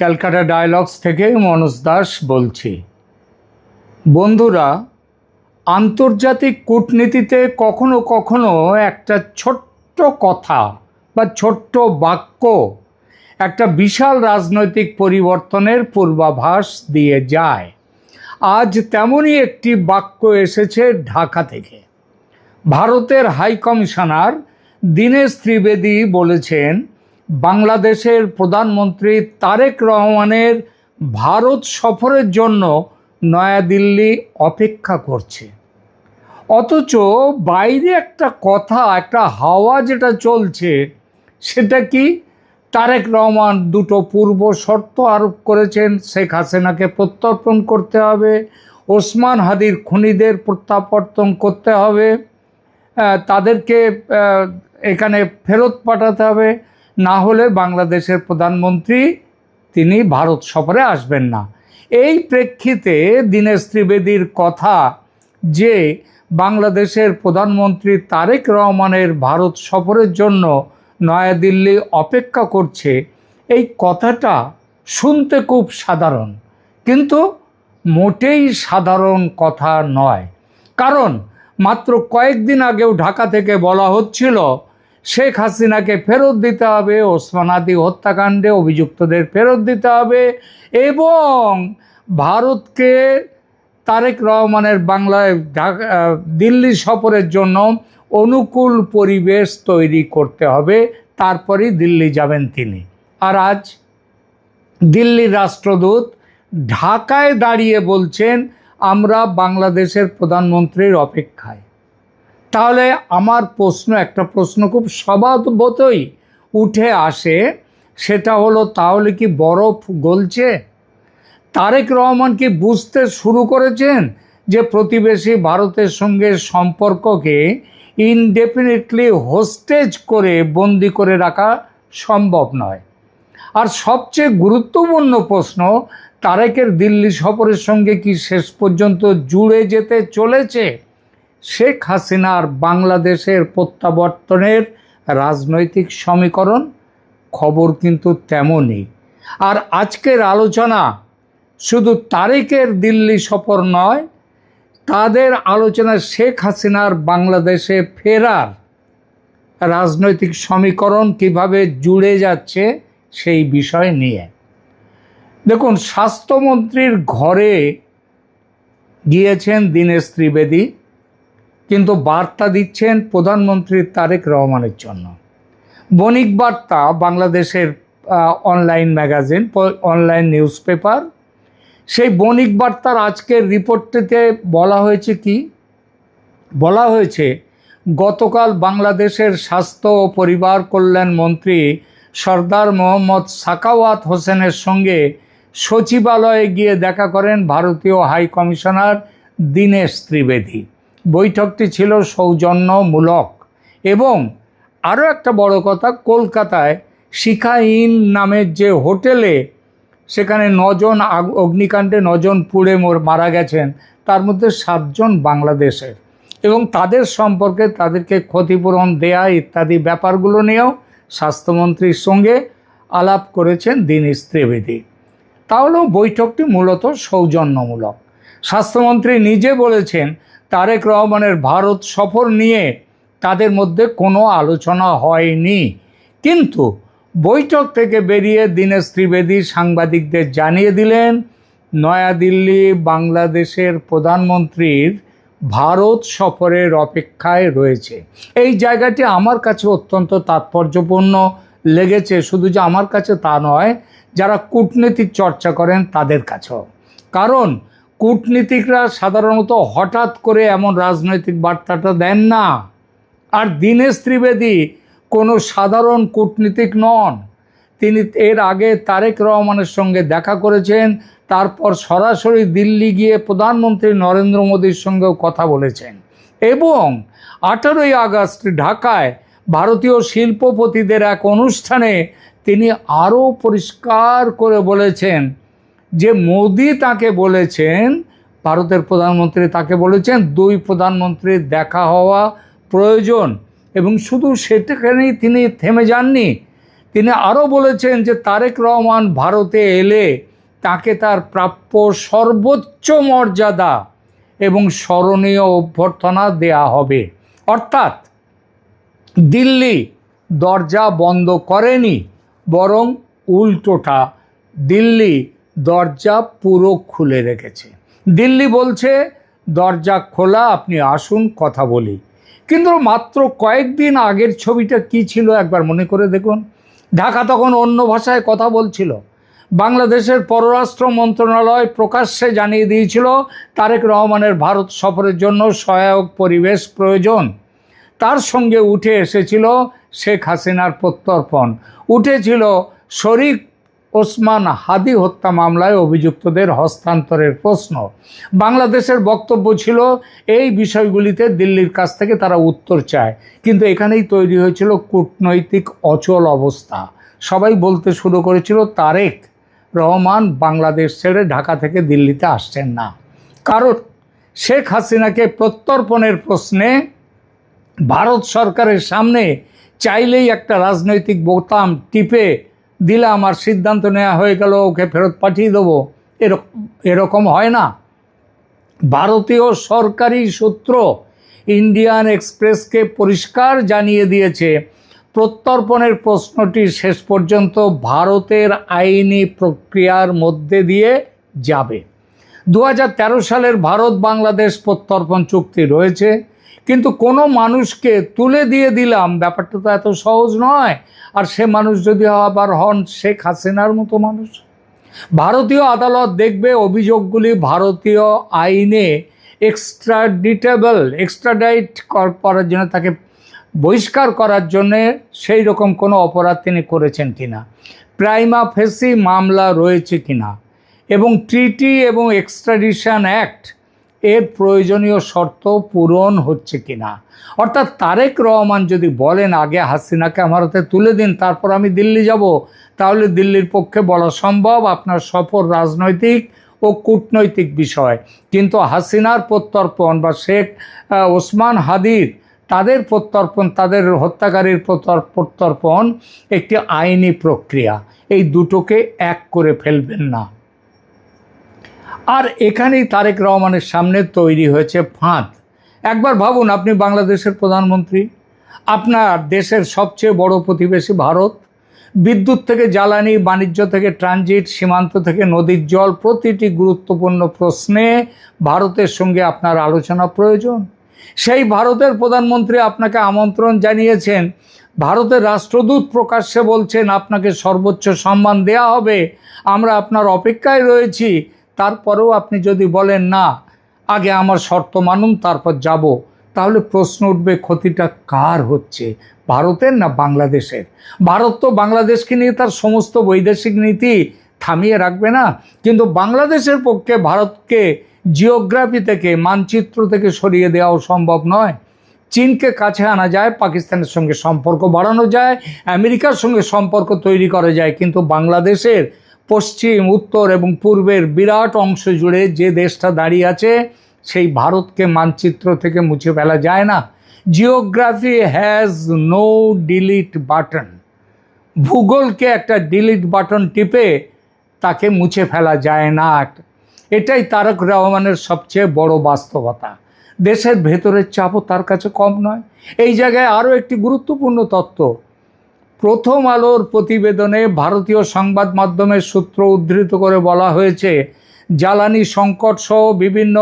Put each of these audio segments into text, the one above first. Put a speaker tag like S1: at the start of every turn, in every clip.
S1: Calcutta dialogues থেকে মনোজ দাস বলছি। বন্ধুরা, আন্তর্জাতিক কূটনীতিতে কখনো কখনো একটা ছোট্ট কথা বা ছোট্ট বাক্য একটা বিশাল রাজনৈতিক পরিবর্তনের পূর্বাভাস দিয়ে যায়। আজ তেমনই একটি বাক্য এসেছে ঢাকা থেকে। ভারতের হাই কমিশনার দীনেশ ত্রিবেদী বলেছেন, বাংলাদেশের প্রধানমন্ত্রী তারেক রহমানের ভারত সফরের জন্য নয়াদিল্লি অপেক্ষা করছে। অথচ বাইরে একটা কথা, একটা হাওয়া যেটা চলছে, সেটা কি? তারেক রহমান দুটো পূর্ব শর্ত আরোপ করেছেন। শেখ হাসিনাকে প্রত্যর্পণ করতে হবে, ওসমান হাদির খুনিদের প্রত্যাবর্তন করতে হবে, তাদেরকে এখানে ফেরত পাঠাতে হবে, না হলে বাংলাদেশের প্রধানমন্ত্রী তিনি ভারত সফরে আসবেন না। এই প্রেক্ষিতে দীনেশ ত্রিবেদীর কথা যে বাংলাদেশের প্রধানমন্ত্রী তারেক রহমানের ভারত সফরের জন্য নয়াদিল্লি অপেক্ষা করছে, এই কথাটা শুনতে খুব সাধারণ, কিন্তু মোটেই সাধারণ কথা নয়। কারণ মাত্র কয়েকদিন আগেও ঢাকা থেকে বলা হচ্ছিল শেখ হাসিনাকে ফেরত দিতে হবে, ওসমান হাদি হত্যাকাণ্ডে অভিযুক্তদের ফেরত দিতে হবে এবং ভারতকে তারেক রহমানের দিল্লি সফরের জন্য অনুকূল পরিবেশ তৈরি করতে হবে, তারপরেই দিল্লি যাবেন তিনি। আর আজ দিল্লির রাষ্ট্রদূত ঢাকায় দাঁড়িয়ে বলছেন আমরা বাংলাদেশের প্রধানমন্ত্রীর অপেক্ষায়। তাহলে আমার একটা প্রশ্ন খুব স্বভাবতই উঠে আসে, সেটা হলো, তাহলে কি বরফ গলছে? তারেক রহমান কি বুঝতে শুরু করেছেন যে প্রতিবেশী ভারতের সঙ্গে সম্পর্ককে ইনডেফিনিটলি হোস্টেজ করে বন্দি করে রাখা সম্ভব নয়? আর সবচেয়ে গুরুত্বপূর্ণ প্রশ্ন, তারেকের দিল্লি সফরের সঙ্গে কি শেষ পর্যন্ত জুড়ে যেতে চলেছে শেখ হাসিনার বাংলাদেশের প্রত্যাবর্তনের রাজনৈতিক সমীকরণ? খবর কিন্তু তেমনই। আর আজকের আলোচনা শুধু তারেকের দিল্লি সফর নয়, তাদের আলোচনা শেখ হাসিনার বাংলাদেশে ফেরার রাজনৈতিক সমীকরণ কিভাবে জুড়ে যাচ্ছে সেই বিষয় নিয়ে। দেখুন, স্বাস্থ্যমন্ত্রীর ঘরে গিয়েছেন দীনেশ ত্রিবেদী, কিন্তু বার্তা দিচ্ছেন প্রধানমন্ত্রী তারেক রহমানের জন্য। বণিক বার্তা বাংলাদেশের online magazine, online news paper, সেই বণিক বার্তার আজকের রিপোর্টটিতে বলা হয়েছে কি? বলা হয়েছে, গতকাল বাংলাদেশের স্বাস্থ্য ও পরিবার কল্যাণ মন্ত্রী সরদার মোহাম্মদ সাখাওয়াত হোসেনের সঙ্গে সচিবালয়ে গিয়ে দেখা করেন ভারতীয় হাই কমিশনার দীনেশ ত্রিবেদী। বৈঠকটি ছিল সৌজন্যমূলক এবং আরও একটা বড় কথা, কলকাতায় শিখা ইন নামের যে হোটেলে, সেখানে 9 জন অগ্নিকাণ্ডে 9 জন পুড়ে মারা গেছেন, তার মধ্যে 7 জন বাংলাদেশের, এবং তাদের সম্পর্কে তাদেরকে ক্ষতিপূরণ দেয়া ইত্যাদি ব্যাপারগুলো নিয়েও স্বাস্থ্যমন্ত্রীর সঙ্গে আলাপ করেছেন দীনেশ ত্রিবেদী। তাহলেও বৈঠকটি মূলত সৌজন্যমূলক। স্বাস্থ্যমন্ত্রী নিজে বলেছেন তারেক রহমানের ভারত সফর নিয়ে তাদের মধ্যে কোনো আলোচনা হয়নি, কিন্তু বৈঠক থেকে বেরিয়ে দীনেশ ত্রিবেদী সাংবাদিকদের জানিয়ে দিলেন নয়াদিল্লি বাংলাদেশের প্রধানমন্ত্রীর ভারত সফরের অপেক্ষায় রয়েছে। এই জায়গাটি আমার কাছে অত্যন্ত তাৎপর্যপূর্ণ লেগেছে, শুধু যে আমার কাছে তা নয়, যারা কূটনীতিক চর্চা করেন তাদের কাছেও। কারণ কূটনীতিকরা সাধারণত হঠাৎ করে এমন রাজনৈতিক বার্তাটা দেন না। আর দীনেশ ত্রিবেদী কোনো সাধারণ কূটনীতিক নন। তিনি এর আগে তারেক রহমানের সঙ্গে দেখা করেছেন, তারপর সরাসরি দিল্লি গিয়ে প্রধানমন্ত্রী নরেন্দ্র মোদীর সঙ্গেও কথা বলেছেন এবং 18ই আগস্ট ঢাকায় ভারতীয় শিল্পপতিদের এক অনুষ্ঠানে তিনি আরও পরিষ্কার করে বলেছেন যে মোদী তাকে বলেছেন, ভারতের প্রধানমন্ত্রী তাকে বলেছেন 2 প্রধানমন্ত্রীর দেখা হওয়া প্রয়োজন। এবং শুধু সেটাখানেই তিনি থেমে যাননি, তিনি আরও বলেছেন যে তারেক রহমান ভারতে এলে তাকে তার প্রাপ্য সর্বোচ্চ মর্যাদা এবং স্মরণীয় অভ্যর্থনা দেয়া হবে। অর্থাৎ দিল্লি দরজা বন্ধ করেনি, বরং উল্টোটা দিল্লি দরজা পুরো খুলে রেখেছে। দিল্লি বলছে দরজা খোলা, আপনি আসুন কথা বলি। কিন্তু মাত্র কয়েকদিন আগের ছবিটা কি ছিল একবার মনে করে দেখুন। ঢাকা তখন অন্য ভাষায় কথা বলছিল। বাংলাদেশের পররাষ্ট্র মন্ত্রণালয় প্রকাশ্যে জানিয়ে দিয়েছিল তারেক রহমানের ভারত সফরের জন্য সহায়ক পরিবেশ প্রয়োজন। তার সঙ্গে উঠে এসেছিল শেখ হাসিনার প্রত্যর্পণ, উঠেছিল শরীফ ওসমান হাদি হত্যা মামলায় অভিযুক্তদের হস্তান্তরের প্রশ্ন। বাংলাদেশের বক্তব্য ছিল এই বিষয়গুলিতে দিল্লির কাছ থেকে তারা উত্তর চায়। কিন্তু এখানেই তৈরি হয়েছিল কূটনৈতিক অচল অবস্থা। সবাই বলতে শুরু করেছিল তারেক রহমান বাংলাদেশ ছেড়ে ঢাকা থেকে দিল্লিতে আসছেন না, কারণ শেখ হাসিনাকে প্রত্যর্পণের প্রশ্নে ভারত সরকারের সামনে চাইলেই একটা রাজনৈতিক বোতাম টিপে দিলে আমার সিদ্ধান্ত নেওয়া হয়ে গেল, ওকে ফেরত পাঠিয়ে দেবো, এরকম হয় না। ভারতীয় সরকারি সূত্র ইন্ডিয়ান এক্সপ্রেসকে পরিষ্কার জানিয়ে দিয়েছে প্রত্যর্পণের প্রশ্নটি শেষ পর্যন্ত ভারতের আইনি প্রক্রিয়ার মধ্যে দিয়ে যাবে। 2013 সালের ভারত বাংলাদেশ প্রত্যর্পণ চুক্তি রয়েছে, কিন্তু কোনো মানুষকে তুলে দিয়ে দিলাম, ব্যাপারটা তো এত সহজ নয়। আর সে মানুষ যদি আবার হন শেখ হাসিনার মতো মানুষ, ভারতীয় আদালত দেখবে অভিযোগগুলি ভারতীয় আইনে এক্সট্রাডাইট করার জন্য, তাকে বহিষ্কার করার জন্যে সেই রকম কোনো অপরাধ তিনি করেছেন কিনা, প্রাইমা ফেসি মামলা রয়েছে কিনা, এবং ট্রিটি এবং এক্সট্রাডিশন অ্যাক্ট এর প্রয়োজনীয় শর্ত পূরণ হচ্ছে কিনা। অর্থাৎ তারেক রহমান যদি বলেন আগে হাসিনাকে আমার হাতে তুলে দিন, তারপর আমি দিল্লি যাব, তাহলে দিল্লির পক্ষে বলা সম্ভব আপনার সফর রাজনৈতিক ও কূটনৈতিক বিষয়। কিন্তু হাসিনার প্রত্যর্পণ বা শেখ ওসমান হাদির তাদের প্রত্যর্পণ, তাদের হত্যাকারীর প্রত্যর্পণ একটি আইনি প্রক্রিয়া। এই দুটোকে এক করে ফেলবেন না। আর এখানেই তারেক রহমানের সামনে তৈরি হয়েছে ফাঁদ। একবার ভাবুন, আপনি বাংলাদেশের প্রধানমন্ত্রী, আপনার দেশের সবচেয়ে বড় প্রতিবেশী ভারত, বিদ্যুৎ থেকে জ্বালানি, বাণিজ্য থেকে ট্রানজিট, সীমান্ত থেকে নদীর জল, প্রতিটি গুরুত্বপূর্ণ প্রশ্নে ভারতের সঙ্গে আপনার আলোচনা প্রয়োজন। সেই ভারতের প্রধানমন্ত্রী আপনাকে আমন্ত্রণ জানিয়েছেন, ভারতের রাষ্ট্রদূত প্রকাশ্যে বলছেন আপনাকে সর্বোচ্চ সম্মান দেয়া হবে, আমরা আপনার অপেক্ষায় রয়েছি। তারপরেও আপনি যদি বলেন না, আগে আমার শর্ত মানুন তারপর যাব, তাহলে প্রশ্ন উঠবে ক্ষতিটা কার হচ্ছে, ভারতের না বাংলাদেশের? ভারত তো বাংলাদেশকে নিয়ে তার সমস্ত বৈদেশিক নীতি থামিয়ে রাখবে না, কিন্তু বাংলাদেশের পক্ষে ভারতকে জিওগ্রাফি থেকে, মানচিত্র থেকে সরিয়ে দেওয়াও সম্ভব নয়। চীনকে কাছে আনা যায়, পাকিস্তানের সঙ্গে সম্পর্ক বাড়ানো যায়, আমেরিকার সঙ্গে সম্পর্ক তৈরি করা যায়, কিন্তু বাংলাদেশের পশ্চিম, উত্তর এবং পূর্বের বিরাট অংশ জুড়ে যে দেশটা দাঁড়িয়ে আছে সেই ভারতকে মানচিত্র থেকে মুছে ফেলা যায় না। Geography has no delete button. ভূগোলকে একটা ডিলিট বাটন টিপে তাকে মুছে ফেলা যায় না। এটাই তারেক রহমানের সবচেয়ে বড় বাস্তবতা। দেশের ভেতরের চাপও তার কাছে কম নয়। এই জায়গায় আরও একটি গুরুত্বপূর্ণ তথ্য, প্রথম আলোর প্রতিবেদনে ভারতীয় সংবাদ মাধ্যমের সূত্র উদ্ধৃত করে বলা হয়েছে, জ্বালানি সংকট সহ বিভিন্ন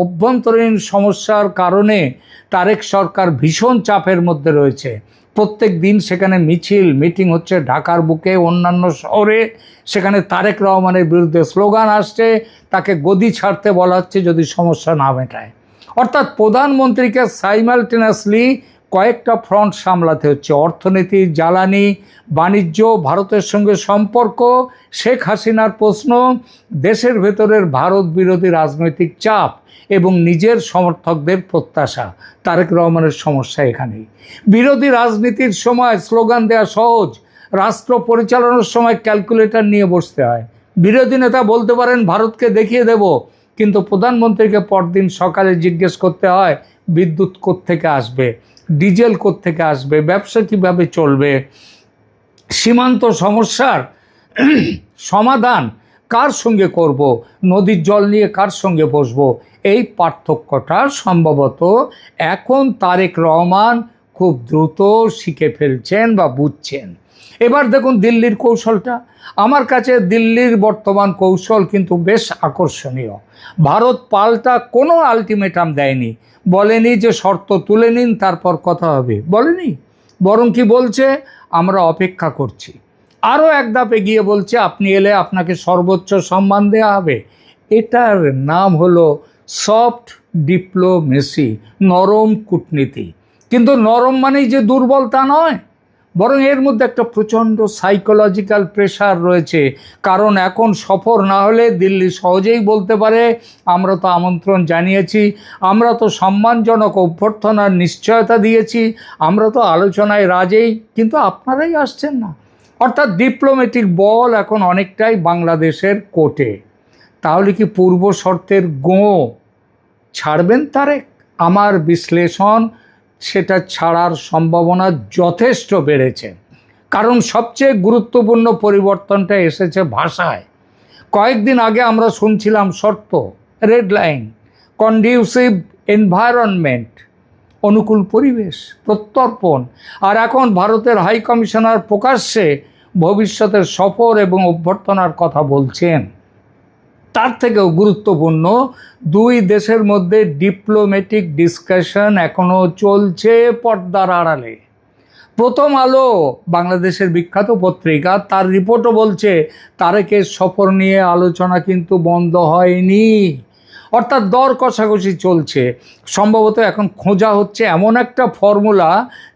S1: অভ্যন্তরীণ সমস্যার কারণে তারেক সরকার ভীষণ চাপের মধ্যে রয়েছে। প্রত্যেক দিন সেখানে মিছিল, মিটিং হচ্ছে ঢাকার বুকে, অন্যান্য শহরে। সেখানে তারেক রহমানের বিরুদ্ধে স্লোগান আসছে, তাকে গদি ছাড়তে বলা হচ্ছে যদি সমস্যা না মেটায়। অর্থাৎ প্রধানমন্ত্রীকে সাইমালটেনিয়াসলি কয়েকটা ফ্রন্ট সামলাতে হচ্ছে, অর্থনীতি, জ্বালানি, বাণিজ্য, ভারতের সঙ্গে সম্পর্ক, শেখ হাসিনার প্রশ্ন, দেশের ভেতরের ভারত বিরোধী রাজনৈতিক চাপ এবং নিজের সমর্থকদের প্রত্যাশা। তারেক রহমানের সমস্যা এখানেই। বিরোধী রাজনীতির সময় স্লোগান দেওয়া সহজ, রাষ্ট্র পরিচালনার সময় ক্যালকুলেটর নিয়ে বসতে হয়। বিরোধী নেতা বলতে পারেন ভারতকে দেখিয়ে দেব, কিন্তু প্রধানমন্ত্রীকে পরদিন সকালে জিজ্ঞেস করতে হয় বিদ্যুৎ কোত্থেকে আসবে, ডিজেল কোত্থেকে আসবে, ব্যবসা কীভাবে চলবে, সীমান্ত সমস্যার সমাধান কার সঙ্গে করব, নদীর জল নিয়ে কার সঙ্গে বসবো, এই পার্থক্যটা সম্ভবত এখন তারেক রহমান খুব দ্রুত শিখে ফেলছেন বা বুঝছেন। এবার দেখুন দিল্লির কৌশলটা, আমার কাছে দিল্লির বর্তমান কৌশল কিন্তু বেশ আকর্ষণীয়। ভারত পাল্টা কোনো আলটিমেটাম দেয়নি, বলেনি যে শর্ত তুলে নিন তারপর কথা হবে, বলেনি, বরং কি বলছে, আমরা অপেক্ষা করছি। আরও এক ধাপ এগিয়ে বলছে আপনি এলে আপনাকে সর্বোচ্চ সম্মান দেওয়া হবে। এটার নাম হলো সফট ডিপ্লোমেসি, নরম কূটনীতি। কিন্তু নরম মানেই যে দুর্বল তা নয়, বরং এর মধ্যে একটা প্রচণ্ড সাইকোলজিক্যাল প্রেশার রয়েছে। কারণ এখন সফর না হলে দিল্লি সহজেই বলতে পারে আমরা তো আমন্ত্রণ জানিয়েছি, আমরা তো সম্মানজনক অভ্যর্থনার নিশ্চয়তা দিয়েছি, আমরা তো আলোচনায় রাজেই, কিন্তু আপনারাই আসছেন না। অর্থাৎ ডিপ্লোম্যাটিক বল এখন অনেকটাই বাংলাদেশের কোর্টে। তাহলে কি পূর্ব শর্তের গোঁ ছাড়বেন তারেক? আমার বিশ্লেষণ সেটা ছাড়ার সম্ভাবনা যথেষ্ট বেড়েছে। কারণ সবচেয়ে গুরুত্বপূর্ণ পরিবর্তনটা এসেছে ভাষায়। কয়েকদিন আগে আমরা শুনছিলাম শর্ত, রেড লাইন, কন্ডিউসিভ এনভায়রনমেন্ট, অনুকূল পরিবেশ, প্রত্যর্পণ। আর এখন ভারতের হাই কমিশনার প্রকাশ্যে ভবিষ্যতের সফর এবং অভ্যর্থনার কথা বলছেন। তার থেকেও গুরুত্বপূর্ণ, দুই দেশের মধ্যে ডিপ্লোম্যাটিক ডিসকাশন এখনও চলছে পর্দার আড়ালে। প্রথম আলো, বাংলাদেশের বিখ্যাত পত্রিকা, তার রিপোর্টও বলছে তারেকের সফর নিয়ে আলোচনা কিন্তু বন্ধ হয়নি। অর্থাৎ দর কষাকষি চলছে। সম্ভবত এখন খোঁজা হচ্ছে এমন একটা ফর্মুলা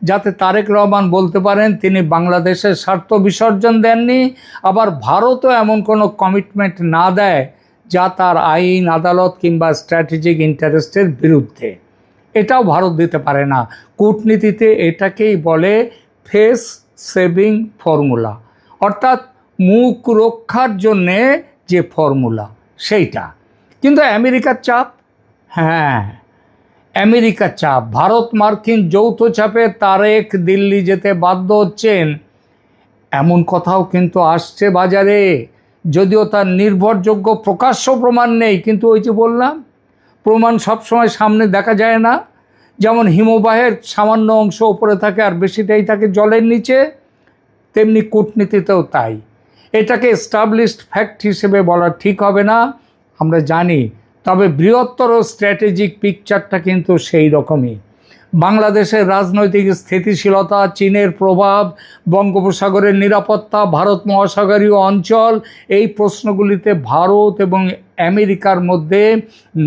S1: যাতে তারেক রহমান বলতে পারেন তিনি বাংলাদেশের স্বার্থ বিসর্জন দেননি, আবার ভারতও এমন কোনো কমিটমেন্ট না দেয় যা তার আইন, আদালত কিংবা স্ট্র্যাটেজিক ইন্টারেস্টের বিরুদ্ধে। এটাও ভারত দিতে পারে না। কূটনীতিতে এটাকেই বলে ফেস সেভিং ফর্মুলা, অর্থাৎ মুখ রক্ষার জন্যে যে ফর্মুলা সেইটা। কিন্তু আমেরিকার চাপ, হ্যাঁ আমেরিকার চাপ, ভারত মার্কিন যৌথ চাপে তারেক দিল্লি যেতে বাধ্য হচ্ছেন, এমন কথাও কিন্তু আসছে বাজারে। যদিও তার নির্ভরযোগ্য প্রকাশ্য প্রমাণ নেই, কিন্তু ওই যে বললাম প্রমাণ সবসময় সামনে দেখা যায় না। যেমন হিমবাহের সামান্য অংশ ওপরে থাকে আর বেশিটাই থাকে জলের নিচে, তেমনি কূটনীতিতেও তাই। এটাকে এস্টাবলিশড ফ্যাক্ট হিসেবে বলা ঠিক হবে না, আমরা জানি, তবে বৃহত্তর স্ট্র্যাটেজিক পিকচারটা কিন্তু সেই রকমই। বাংলাদেশের রাজনৈতিক স্থিতিশীলতা, চীনের প্রভাব, বঙ্গোপসাগরের নিরাপত্তা, ভারত মহাসাগরীয় অঞ্চল, এই প্রশ্নগুলিতে ভারত এবং আমেরিকার মধ্যে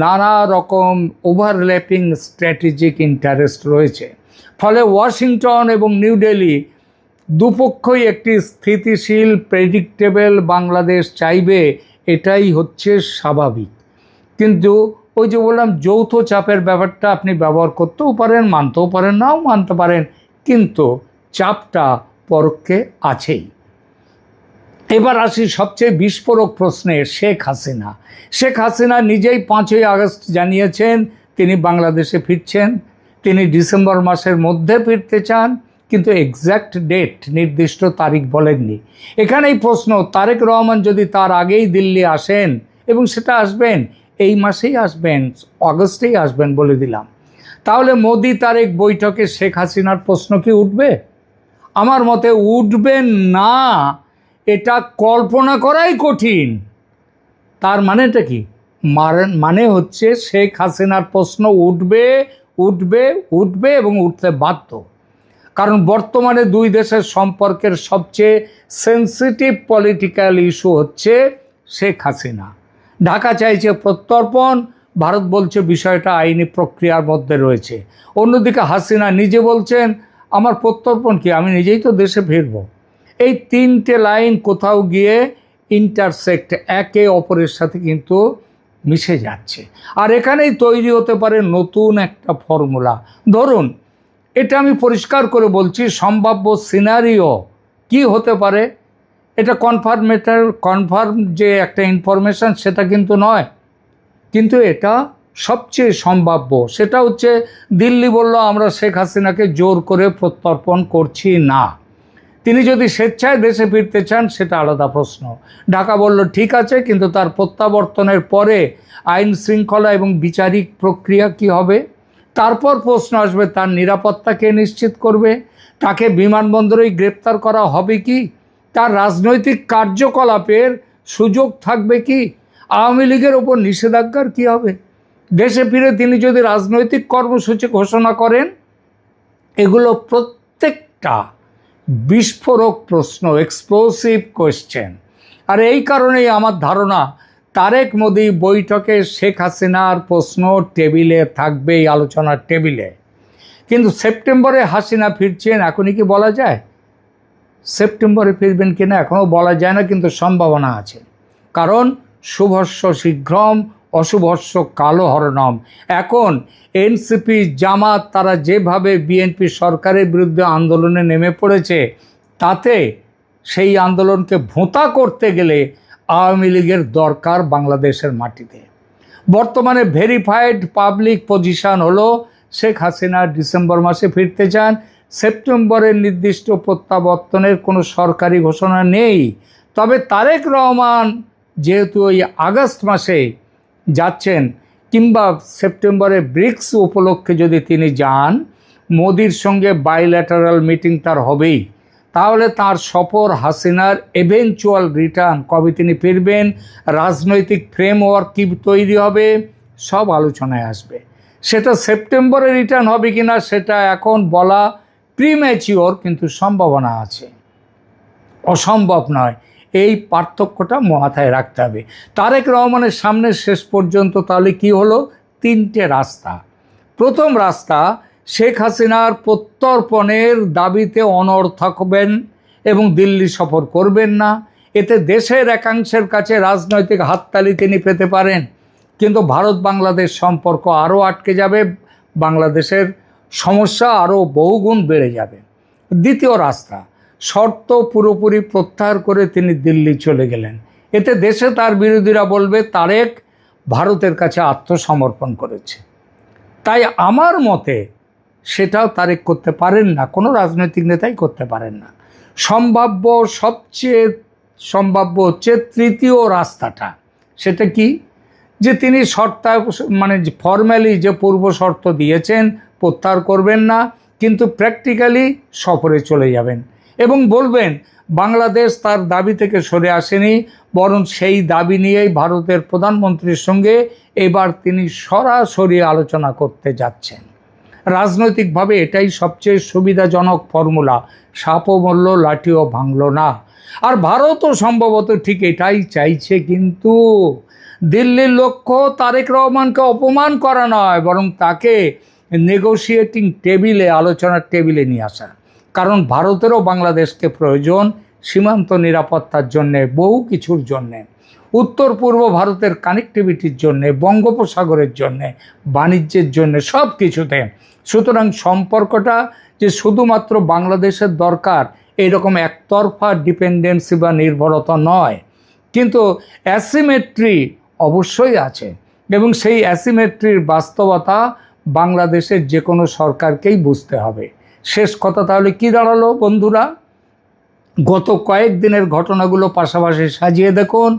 S1: নানা রকম ওভারল্যাপিং স্ট্র্যাটেজিক ইন্টারেস্ট রয়েছে। ফলে ওয়াশিংটন এবং নিউ দিল্লি দুপক্ষই একটি স্থিতিশীল প্রেডিক্টেবল বাংলাদেশ চাইবে, এটাই হচ্ছে স্বাভাবিক। কিন্তু ওই যে বললাম যৌথ চাপের ব্যাপারটা আপনি ব্যবহার করতেও পারেন, মানতেও পারেন, নাও মানতে পারেন, কিন্তু চাপটা পরোক্ষে আছেই। এবার আসি সবচেয়ে বিস্ফোরক প্রশ্নে, শেখ হাসিনা। শেখ হাসিনা নিজেই 5ই আগস্ট জানিয়েছেন তিনি বাংলাদেশে ফিরছেন, তিনি ডিসেম্বর মাসের মধ্যে ফিরতে চান, কিন্তু এক্স্যাক্ট ডেট, নির্দিষ্ট তারিখ বলেননি। এখানেই প্রশ্ন, তারেক রহমান যদি তার আগেই দিল্লি আসেন, এবং সেটা আসবেন এই মাসেই আসবেন, আগস্টেই আসবেন বলে দিলাম, তাহলে মোদি তারেক বৈঠকে শেখ হাসিনার প্রশ্ন কি উঠবে? আমার মতে উঠবেন না, এটা কল্পনা করাই কঠিন। তার মানেটা কি? মানে হচ্ছে শেখ হাসিনার প্রশ্ন উঠবে, উঠবে, উঠবে এবং উঠতে বাধ্য। কারণ বর্তমানে দুই দেশের সম্পর্কের সবচেয়ে সেন্সিটিভ পলিটিক্যাল ইস্যু হচ্ছে শেখ হাসিনা। ঢাকা চাইছে প্রত্যর্পণ, ভারত বলছে বিষয়টা আইনি প্রক্রিয়ার মধ্যে রয়েছে। অন্যদিকে হাসিনা নিজে বলছেন আমার প্রত্যর্পণ কি, আমি নিজেই তো দেশে ফিরব। এই তিনটে লাইন কোথাও গিয়ে ইন্টারসেক্ট, একে অপরের সাথে কিন্তু মিশে যাচ্ছে। আর এখানেই তৈরি হতে পারে নতুন একটা ফর্মুলা। ধরুন, এটা আমি পরিষ্কার করে বলছি, সম্ভাব্য সিনারিও কি হতে পারে, এটা কনফার্ম যে একটা ইনফরমেশান সেটা কিন্তু নয়, কিন্তু এটা সবচেয়ে সম্ভাব্য। সেটা হচ্ছে দিল্লি বলল আমরা শেখ হাসিনাকে জোর করে প্রত্যর্পণ করছি না, তিনি যদি স্বেচ্ছায় দেশে ফিরতে চান সেটা আলাদা প্রশ্ন। ঢাকা বলল ঠিক আছে, কিন্তু তার প্রত্যাবর্তনের পরে আইন শৃঙ্খলা এবং বিচারিক প্রক্রিয়া কি হবে? তারপর প্রশ্ন আসবে তার নিরাপত্তা কে নিশ্চিত করবে? তাকে বিমানবন্দরেই গ্রেপ্তার করা হবে কি? তার রাজনৈতিক কার্যকলাপের সুযোগ থাকবে কি? আওয়ামী লীগের ওপর নিষেধাজ্ঞার কী হবে? দেশে ফিরে তিনি যদি রাজনৈতিক কর্মসূচি ঘোষণা করেন, এগুলো প্রত্যেকটা বিস্ফোরক প্রশ্ন, এক্সপ্লোসিভ কোয়েশ্চেন। আর এই কারণেই আমার ধারণা তারেক মোদি বৈঠকে শেখ হাসিনার প্রশ্ন টেবিলে থাকবে, এই আলোচনার টেবিলে। কিন্তু সেপ্টেম্বরে হাসিনা ফিরছেন, এখনই কি বলা যায়? সেপ্টেম্বরে ফিরবেন কিনা এখনও বলা যায় না, কিন্তু সম্ভাবনা আছে। কারণ শুভস্য শীঘ্রম অশুভস্য কালো হরণম। এখন এনসিপি, জামাত তারা যেভাবে বিএনপি সরকারের বিরুদ্ধে আন্দোলনে নেমে পড়েছে, তাতে সেই আন্দোলনকে ভোঁতা করতে গেলে আওয়ামী লীগের দরকার বাংলাদেশের মাটিতে। বর্তমানে ভেরিফাইড পাবলিক পজিশন হলো শেখ হাসিনা ডিসেম্বর মাসে ফিরতে চান। সেপ্টেম্বরের নির্দিষ্ট প্রত্যাবর্তনের কোনো সরকারি ঘোষণা নেই। তবে তারেক রহমান যেহেতু ওই আগস্ট মাসে যাচ্ছেন, কিংবা সেপ্টেম্বরে ব্রিক্স উপলক্ষে যদি তিনি যান, মোদির সঙ্গে বাইল্যাটারাল মিটিং তার হবেই। তাহলে তার সফর হাসিনার এভেনচুয়াল রিটার্ন, কবে তিনি ফিরবেন, রাজনৈতিক ফ্রেমওয়ার্ক কী তৈরি হবে, সব আলোচনায় আসবে। সেটা সেপ্টেম্বরে রিটার্ন হবে কিনা সেটা এখন বলা প্রিম্যাচিওর, কিন্তু সম্ভাবনা আছে, অসম্ভব নয়। এই পার্থক্যটা মাথায় রাখতে হবে। তারেক রহমানের সামনে শেষ পর্যন্ত তাহলে কি হলো? তিনটে রাস্তা। প্রথম রাস্তা, শেখ হাসিনার প্রত্যর্পণের দাবিতে অনড় থাকবেন এবং দিল্লি সফর করবেন না। এতে দেশের একাংশের কাছে রাজনৈতিক হাততালি তিনি পেতে পারেন, কিন্তু ভারত বাংলাদেশ সম্পর্ক আরও আটকে যাবে, বাংলাদেশের সমস্যা আরও বহুগুণ বেড়ে যাবে। দ্বিতীয় রাস্তা, শর্ত পুরোপুরি প্রত্যাহার করে তিনি দিল্লি চলে গেলেন। এতে দেশে তার বিরোধীরা বলবে তারেক ভারতের কাছে আত্মসমর্পণ করেছে। তাই আমার মতে সেটাও তারেক করতে পারেন না, কোনো রাজনৈতিক নেতাই করতে পারেন না। সবচেয়ে সম্ভাব্য হচ্ছে তৃতীয় রাস্তাটা। সেটা কি? যে তিনি ফর্ম্যালি যে পূর্ব শর্ত দিয়েছেন প্রত্যাহার করবেন না, কিন্তু প্র্যাকটিক্যালি সফরে চলে যাবেন এবং বলবেন বাংলাদেশ তার দাবি থেকে সরে আসেনি, বরং সেই দাবি নিয়েই ভারতের প্রধানমন্ত্রীর সঙ্গে এবার তিনি সরাসরি আলোচনা করতে যাচ্ছেন। রাজনৈতিকভাবে এটাই সবচেয়ে সুবিধাজনক ফর্মুলা। সাপও মরল, লাঠিও ভাঙল না। আর ভারতও সম্ভবত ঠিক এটাই চাইছে, কিন্তু দিল্লির লক্ষ্য তারেক রহমানকে অপমান করা নয়, বরং তাকে নেগোশিয়েটিং টেবিলে, আলোচনার টেবিলে নিয়ে আসা। কারণ ভারতেরও বাংলাদেশকে প্রয়োজন সীমান্ত নিরাপত্তার জন্যে, বহু কিছুর জন্যে, উত্তর পূর্ব ভারতের কানেক্টিভিটির জন্যে, বঙ্গোপসাগরের জন্যে, বাণিজ্যের জন্যে, সব কিছুতে। সুতরাং সম্পর্কটা যে শুধুমাত্র বাংলাদেশের দরকার এইরকম একতরফা ডিপেন্ডেন্সি বা নির্ভরতা নয়, কিন্তু অ্যাসিমেট্রি অবশ্যই আছে, এবং সেই অ্যাসিমেট্রির বাস্তবতা বাংলাদেশের যে কোনো সরকারকেই বুঝতে হবে। শেষ কথা তাহলে কি দাঁড়ালো বন্ধুরা? গত কয়েকদিনের ঘটনাগুলো পাশাপাশি সাজিয়ে দেখুন।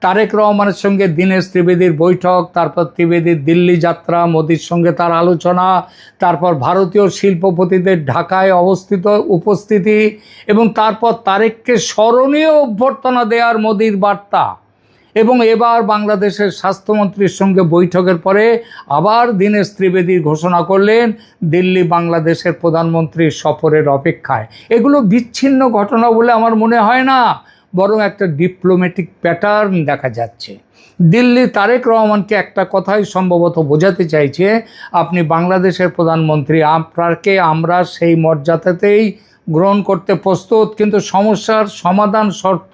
S1: তারেক রহমানের সঙ্গে দীনেশ ত্রিবেদীর বৈঠক, তারপর ত্রিবেদীর দিল্লি যাত্রা, মোদির সঙ্গে তার আলোচনা, তারপর ভারতীয় শিল্পপতিদের ঢাকায় উপস্থিতি, এবং তারপর তারেককে স্মরণীয় অভ্যর্থনা দেওয়ার মোদির বার্তা, এবং এবার বাংলাদেশের স্বাস্থ্যমন্ত্রীর সঙ্গে বৈঠকের পরে আবার দীনেশ ত্রিবেদী ঘোষণা করলেন দিল্লি বাংলাদেশের প্রধানমন্ত্রীর সফরের অপেক্ষায়। এগুলো বিচ্ছিন্ন ঘটনা বলে আমার মনে হয় না, বরং একটা ডিপ্লোম্যাটিক প্যাটার্ন দেখা যাচ্ছে। দিল্লি তারেক রহমানকে একটা কথাই সম্ভবত বোঝাতে চাইছে, আপনি বাংলাদেশের প্রধানমন্ত্রী, আপনাকে আমরা সেই মর্যাদাতেই গ্রহণ করতে প্রস্তুত, কিন্তু সমস্যার সমাধান শর্ত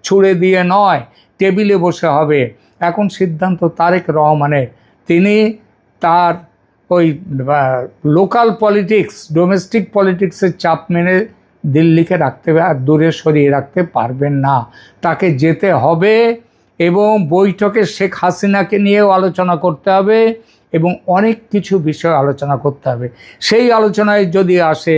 S1: ছুড়ে দিয়ে নয়, টেবিলে বসে হবে। এখন সিদ্ধান্ত তারেক রহমানের। তিনি তার ওই লোকাল পলিটিক্স, ডোমেস্টিক পলিটিক্সের চাপ মেনে দিল্লিকে দূরে সরিয়ে রাখতে পারবেন না। তাকে যেতে হবে এবং বৈঠকে শেখ হাসিনাকে নিয়েও আলোচনা করতে হবে এবং অনেক কিছু বিষয় আলোচনা করতে হবে। সেই আলোচনায় যদি আসে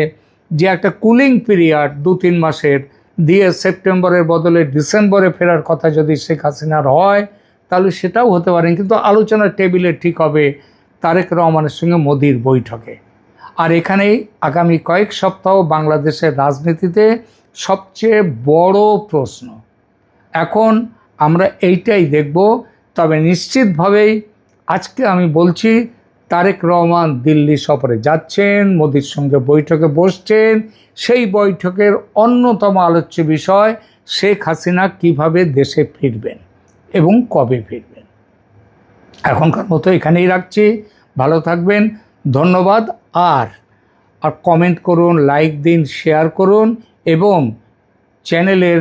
S1: যে একটা কুলিং পিরিয়ড 2-3 মাসের দিয়ে সেপ্টেম্বরের বদলে ডিসেম্বরে ফেরার কথা যদি শেখ হাসিনার হয়, তাহলে সেটাও হতে পারে। কিন্তু আলোচনার টেবিলে ঠিক হবে তারেক রহমানের সঙ্গে মোদির বৈঠকে। আর এখানেই আগামী কয়েক সপ্তাহ বাংলাদেশের রাজনীতিতে সবচেয়ে বড় প্রশ্ন। এখন আমরা এইটাই দেখব। তবে নিশ্চিতভাবেই আজকে আমি বলছি, তারেক রহমান দিল্লি সফরে যাচ্ছেন, মোদির সঙ্গে বৈঠকে বসছেন। সেই বৈঠকের অন্যতম আলোচ্য বিষয় শেখ হাসিনা কিভাবে দেশে ফিরবেন এবং কবে ফিরবেন। এখনকার মতো এখানেই রাখছি। ভালো থাকবেন, ধন্যবাদ। আর কমেন্ট করুন, লাইক দিন, শেয়ার করুন এবং চ্যানেলের